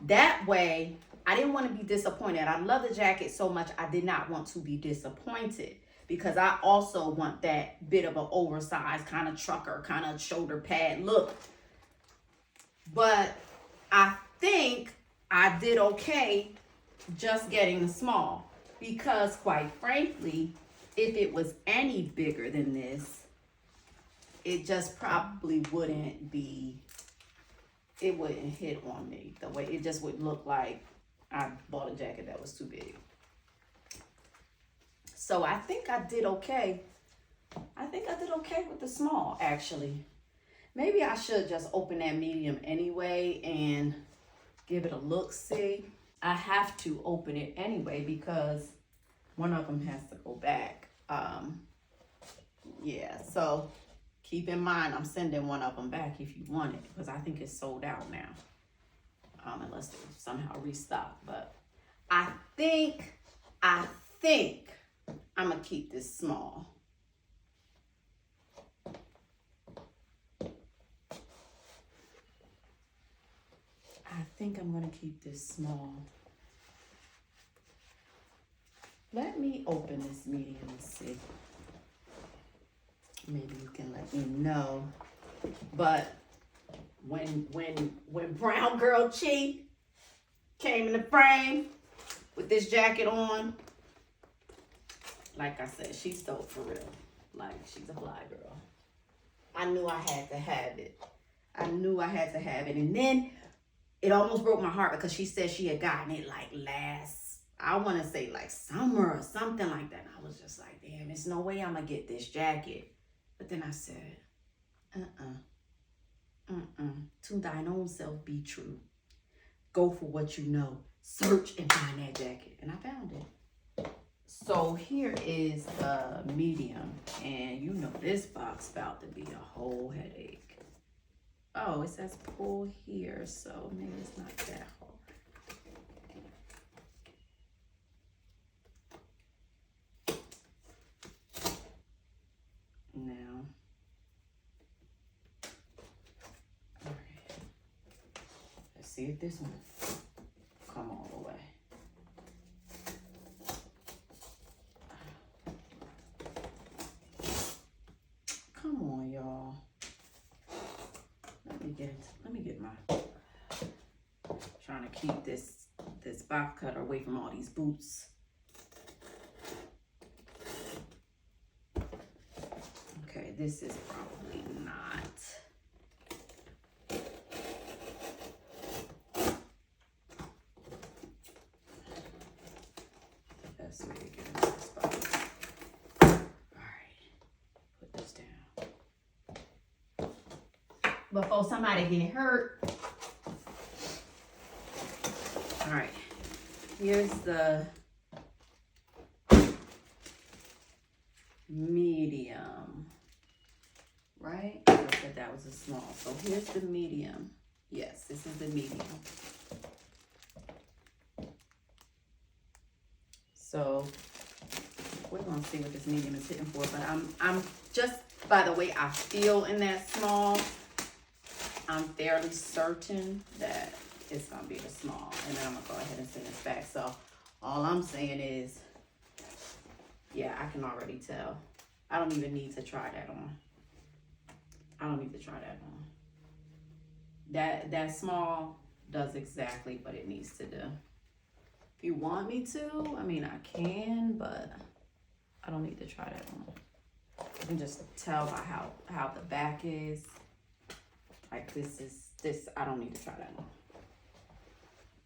That way, I didn't want to be disappointed. I love the jacket so much, I did not want to be disappointed, because I also want that bit of an oversized kind of trucker, kind of shoulder pad look. But I think I did okay just getting the small, because quite frankly, if it was any bigger than this, it just probably wouldn't be, it wouldn't hit on me the way, it just would look like I bought a jacket that was too big. So I think I did okay. I think I did okay with the small, actually. Maybe I should just open that medium anyway and give it a look-see. I have to open it anyway because one of them has to go back. Yeah, so keep in mind, I'm sending one of them back if you want it, because I think it's sold out now. Unless they somehow restock. But I think I'm gonna keep this small. I think I'm gonna keep this small. Let me open this medium and see. Maybe you can let me know. But when Brown Girl Chi came in the frame with this jacket on, like I said, she's dope for real. Like, she's a fly girl. I knew I had to have it. I knew I had to have it. And then it almost broke my heart because she said she had gotten it like last, I want to say like summer or something like that. And I was just like, damn, there's no way I'm going to get this jacket. But then I said, to thine own self be true. Go for what you know. Search and find that jacket. And I found it. So here is the medium. And you know this box about to be a whole headache. Oh, it says pull here, so maybe it's not that hard. Now, all right. Let's see if this one come all the way. Come on, y'all. Let me get my, trying to keep this box cutter away from all these boots. Okay, this is probably not. That's where you get in this spot. All right, put this down. Before somebody get hurt. All right, here's the medium, right? I said that was a small. So here's the medium. Yes, this is the medium. So we're gonna see what this medium is hitting for, but I'm just, by the way I feel in that small, I'm fairly certain that it's gonna be the small, and then I'm gonna go ahead and send this back. So all I'm saying is, yeah, I can already tell. I don't even need to try that on. I don't need to try that on. That small does exactly what it needs to do. If you want me to, I mean, I can, but I don't need to try that on. You can just tell by how the back is. Like this, I don't need to try that on.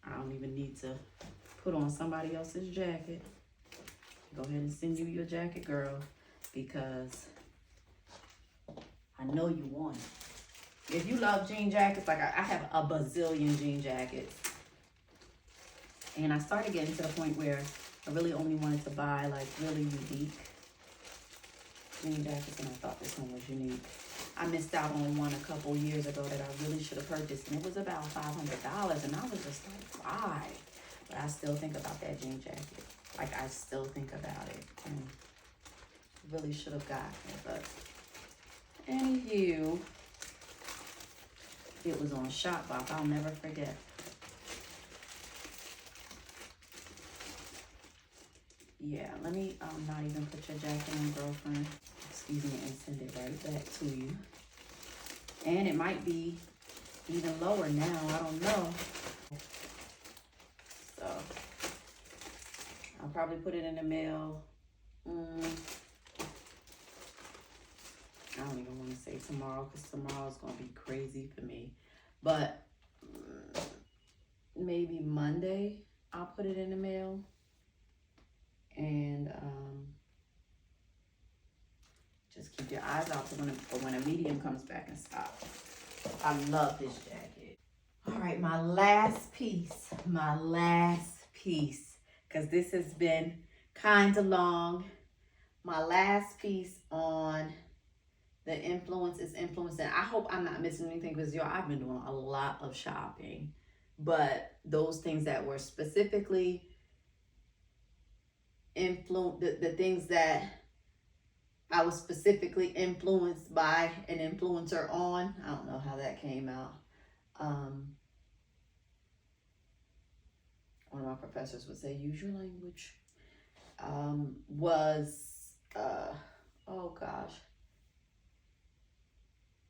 I don't even need to put on somebody else's jacket. Go ahead and send you your jacket, girl, because I know you want it. If you love jean jackets, like I have a bazillion jean jackets. And I started getting to the point where I really only wanted to buy like really unique jean jackets, and I thought this one was unique. I missed out on one a couple years ago that I really should have purchased, and it was about $500, and I was just like, why? But I still think about that jean jacket. Like, I still think about it, and really should have gotten it, but Anywho, it was on Shopbop. I'll never forget. Yeah, let me not even put your jacket on, girlfriend. Excuse me, and send it right back to you. And it might be even lower now. I don't know. So I'll probably put it in the mail. I don't even want to say tomorrow because tomorrow's going to be crazy for me. But maybe Monday I'll put it in the mail. And just keep your eyes out for when a medium comes back in stock. I love this jacket. All right, my last piece, because this has been kind of long. My last piece on the influence is influencing. I hope I'm not missing anything because y'all, I've been doing a lot of shopping. But those things that were specifically the things that I was specifically influenced by an influencer on. I don't know how that came out. One of my professors would say, use your language. Oh gosh.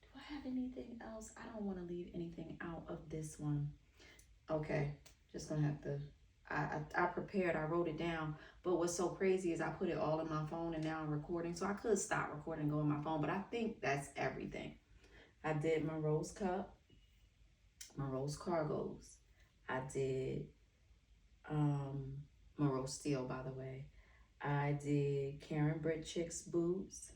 Do I have anything else? I don't want to leave anything out of this one. Okay, just gonna have to, I prepared, I wrote it down. But what's so crazy is I put it all in my phone and now I'm recording. So I could stop recording and go on my phone, but I think that's everything. I did my rose cup, my rose cargos. I did my rose steel, by the way. I did Karen Britt Chicks boots,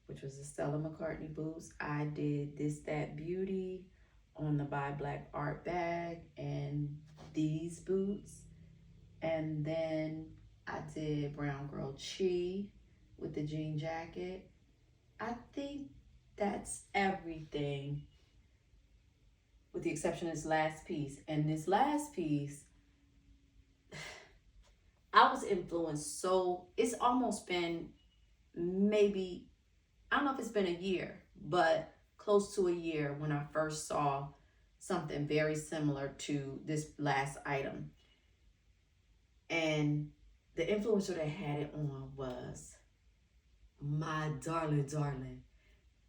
which was the Stella McCartney boots. I did This That Beauty on the Buy Black Art bag and these boots. And then I did Brown Girl Chi with the jean jacket. I think that's everything with the exception of this last piece. And this last piece, I was influenced, so it's almost been maybe, I don't know if it's been a year, but close to a year when I first saw something very similar to this last item. And the influencer that had it on was my darling,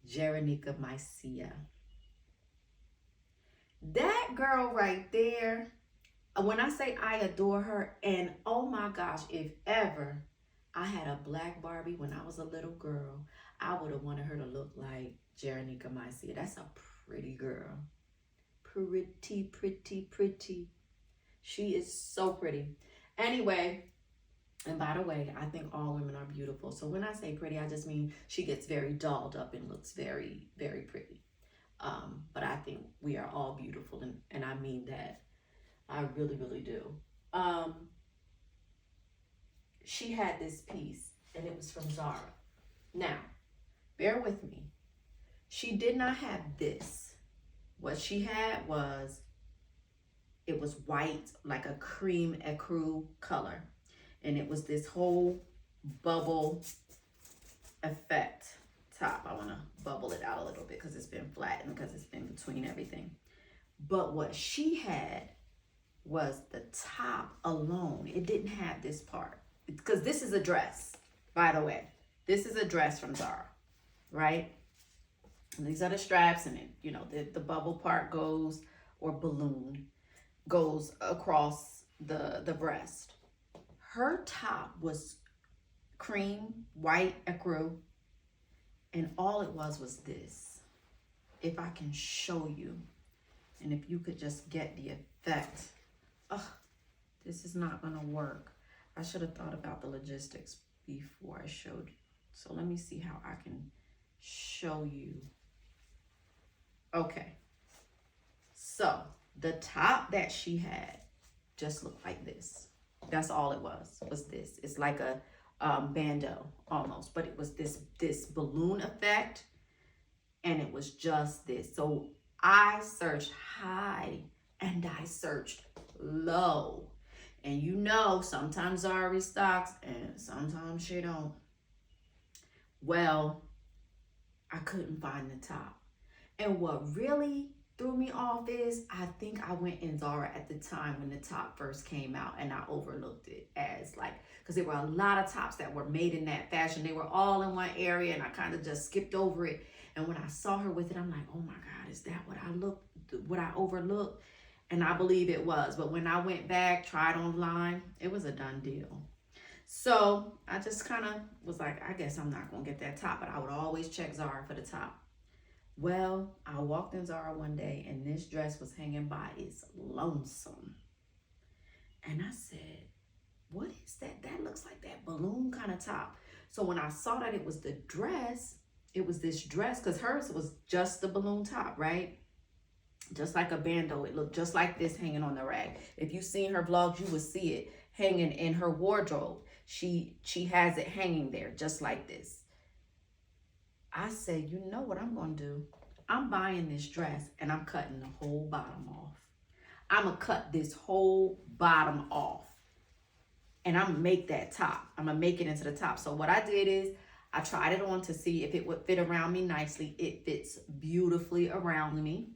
Jeronica Mycia. That girl right there, when I say I adore her, and oh my gosh, if ever I had a black Barbie when I was a little girl, I would have wanted her to look like Jeronica Mycia. That's a pretty girl. Pretty. She is so pretty. Anyway, and by the way, I think all women are beautiful. So when I say pretty, I just mean she gets very dolled up and looks very, very pretty. But I think we are all beautiful, and I mean that. I really, really do. She had this piece, and it was from Zara. Now, bear with me. She did not have this. What she had was, it was white, like a cream ecru color. And it was this whole bubble effect top. I want to bubble it out a little bit because it's been flattened, because it's been between everything. But what she had was the top alone. It didn't have this part. Because this is a dress, by the way. This is a dress from Zara, right? And these are the straps, and it, you know, the bubble part goes, or balloon, goes across the breast. Her top was cream, white ecru, and all it was this. If I can show you, and if you could just get the effect. Oh, this is not gonna work. I should have thought about the logistics before I showed you. So let me see how I can show you. Okay, so the top that she had just looked like this. That's all it was this. It's like a bandeau almost, but it was this balloon effect, and it was just this. So I searched high and I searched low. And you know, sometimes Zara restocks and sometimes she don't. Well, I couldn't find the top. And what really threw me off is I think I went in Zara at the time when the top first came out, and I overlooked it as like, because there were a lot of tops that were made in that fashion. They were all in one area, and I kind of just skipped over it. And when I saw her with it, I'm like, oh my God, is that what I overlooked? And I believe it was. But when I went back, tried online, it was a done deal. So I just kind of was like, I guess I'm not going to get that top, but I would always check Zara for the top. Well, I walked in Zara one day and this dress was hanging by its lonesome. And I said, what is that? That looks like that balloon kind of top. So when I saw that it was the dress, it was this dress, because hers was just the balloon top, right? Just like a bandeau. It looked just like this hanging on the rack. If you've seen her vlogs, you would see it hanging in her wardrobe. She has it hanging there just like this. I said, you know what I'm going to do? I'm buying this dress and I'm cutting the whole bottom off. I'm going to cut this whole bottom off. And I'm going to make that top. I'm going to make it into the top. So what I did is I tried it on to see if it would fit around me nicely. It fits beautifully around me.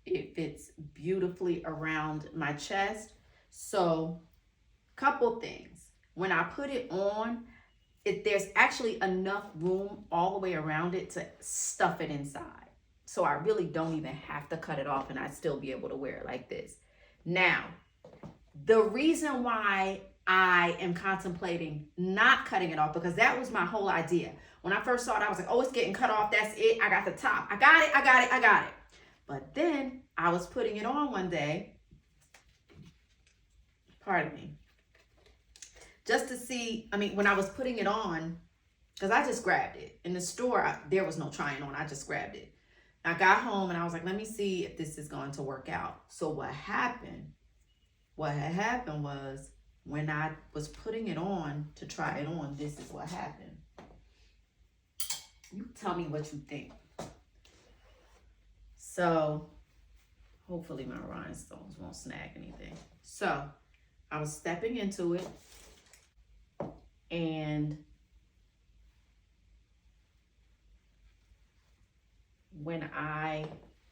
It fits beautifully around my chest. So, couple things. When I put it on, there's actually enough room all the way around it to stuff it inside. So I really don't even have to cut it off, and I'd still be able to wear it like this. Now, the reason why I am contemplating not cutting it off, because that was my whole idea. When I first saw it, I was like, oh, it's getting cut off. That's it. I got the top. I got it. But then I was putting it on one day. Pardon me. Just to see, when I was putting it on, because I just grabbed it. In the store, there was no trying on. I just grabbed it. I got home and I was like, let me see if this is going to work out. So what happened was when I was putting it on to try it on, this is what happened. You tell me what you think. So hopefully my rhinestones won't snag anything. So I was stepping into it, and when I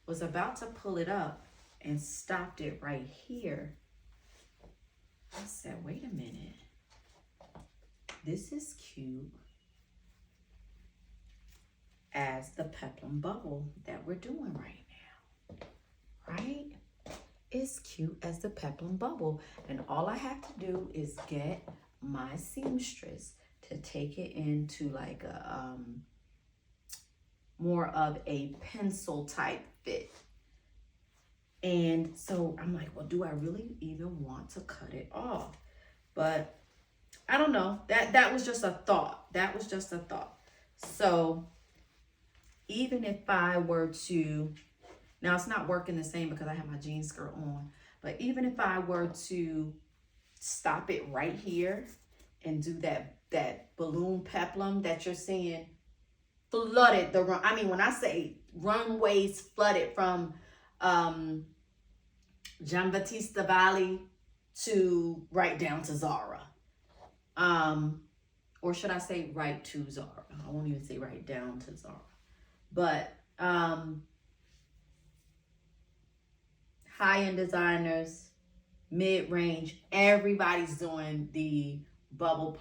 was about to pull it up and stopped it right here, I said, wait a minute. This is cute as the peplum bubble that we're doing right now, right? It's cute as the peplum bubble. And all I have to do is get my seamstress to take it into like a more of a pencil type fit. And so I'm like, well, do I really even want to cut it off? But I don't know. That was just a thought. So even if I were to, now it's not working the same because I have my jean skirt on, but even if I were to stop it right here and do that balloon peplum that you're seeing flooded the run. When I say runways flooded from Giambattista Valley to right down to Zara. Or should I say right to Zara? I won't even say right down to Zara. But high-end designers, mid-range, everybody's doing the bubble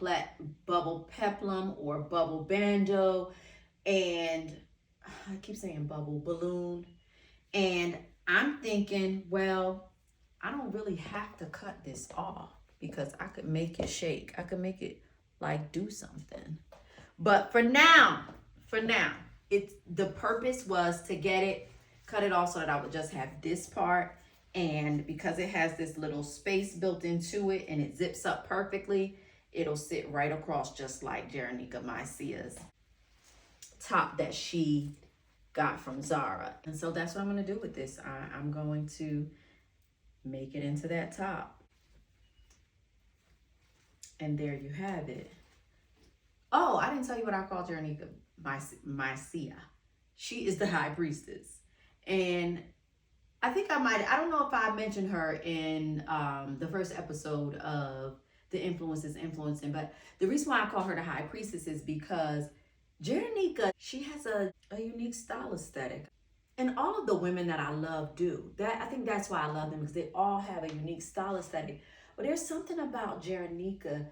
peplum or bubble bandeau, and I keep saying bubble balloon. And I'm thinking, well, I don't really have to cut this off because I could make it shake. I could make it like do something. But for now, it's the purpose was to get it, cut it off so that I would just have this part. And because it has this little space built into it and it zips up perfectly, it'll sit right across just like Jeronika Maicia's top that she got from Zara. And so that's what I'm going to do with this. I'm going to make it into that top. And there you have it. Oh, I didn't tell you what I call Jeronika Maicia. She is the high priestess. And I think I don't know if I mentioned her in the first episode of The Influence is Influencing, but the reason why I call her the high priestess is because Jeranika, she has a unique style aesthetic. And all of the women that I love do. That I think that's why I love them, because they all have a unique style aesthetic. But there's something about Jeranika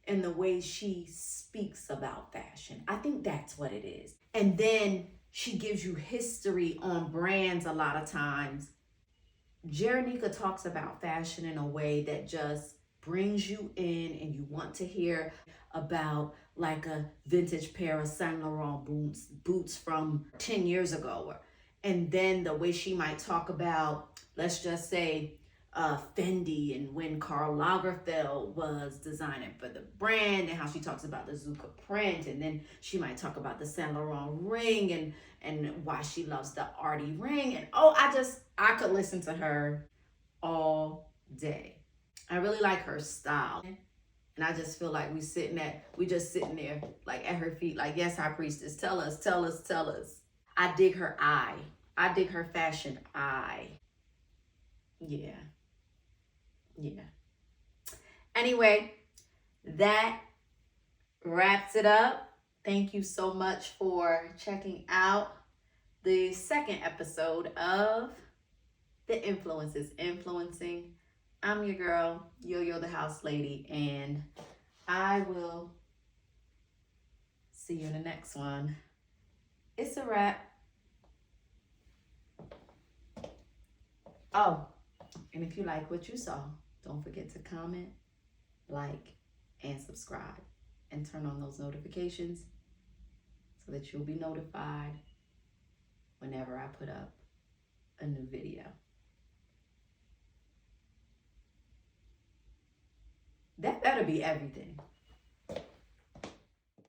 and the way she speaks about fashion. I think that's what it is. And then she gives you history on brands a lot of times. Jeranika talks about fashion in a way that just brings you in, and you want to hear about like a vintage pair of Saint Laurent boots from 10 years ago. And then the way she might talk about, let's just say, Fendi, and when Karl Lagerfeld was designing for the brand, and how she talks about the Zucca print. And then she might talk about the Saint Laurent ring, and why she loves the arty ring. And oh, I could listen to her all day. I really like her style. And I just feel like we just sitting there like at her feet, like, yes, high priestess, tell us, tell us, tell us. I dig her eye. I dig her fashion eye. Yeah. Yeah. Anyway, that wraps it up. Thank you so much for checking out the second episode of The Influence is Influencing. I'm your girl, Yo-Yo the House Lady, and I will see you in the next one. It's a wrap. Oh, and if you like what you saw, don't forget to comment, like, and subscribe, and turn on those notifications so that you'll be notified whenever I put up a new video. That better be everything.